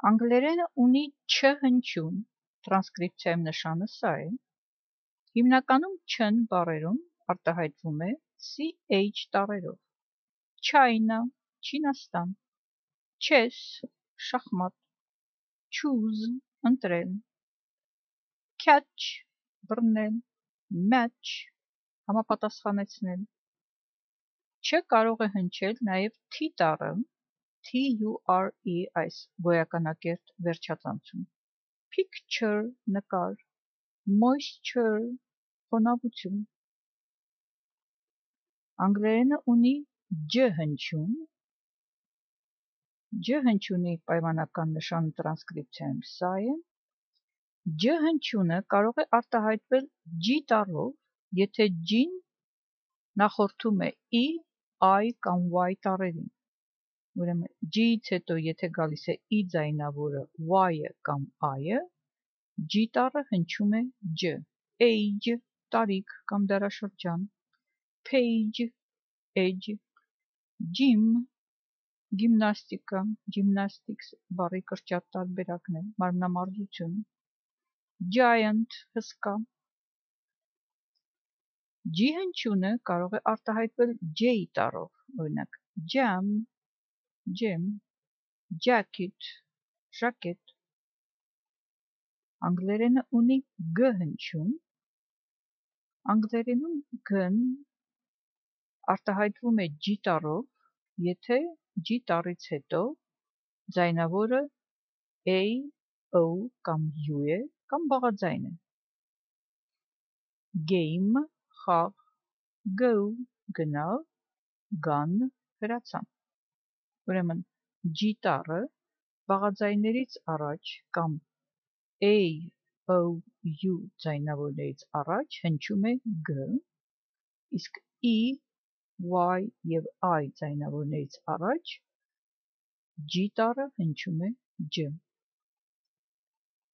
Անգլերենը ունի «չ» հնչյուն, տրանսկրիպցիայում նշանը սա է։ Հիմնականում «չ»-ն բառերում արտահայտվում է CH տառերով։ China Չինաստան, chess շախմատ, choose ընտրել, catch բռնել, match համապատասխանեցնել։ Չ կարող է հնչել նաև T տառը, TURE այս գոյականակերտ վերջածանցում, picture նկար, moisture խոնավություն։ Անգլերենը ունի Ջ հնչյուն, Ջ հնչյունի պայմանական նշանը տրանսկրիպցիայում սա է։ Ջ հնչյունը կարող է արտահայտվել G տառով, եթե G-ն նախորդում է E, I կամ Y տառերին։ Ուրեմն G-ից հետո եթե գալիս է E ձայնավորը, Y-ը կամ I-ը, G տառը հնչում է Ջ։ Age տարիք կամ դարաշրջան, page edge, gym գիմնաստիկա, gymnastics բառի կրճատ տարբերակն է, մարմնամարզություն, giant հսկա։ G հնչյունը կարող է արտահայտվել J տառով, օրինակ jam, gym, jacket, ժակետ։ Անգլերենը ունի G հնչյուն, անգլերենում G-ն արտահայտվում է G տառով, եթե G տառից հետո ձայնավորը A, O կամ U է կամ բաղաձայն է։ Game խաղ, go գնալ, gone հրացան։ Ուրեմն G տառը բաղաձայներից առաջ կամ A, O, U ձայնավորներից առաջ հնչում է G, իսկ E, Y և I ձայնավորներից առաջ G տառը հնչում է Ջ։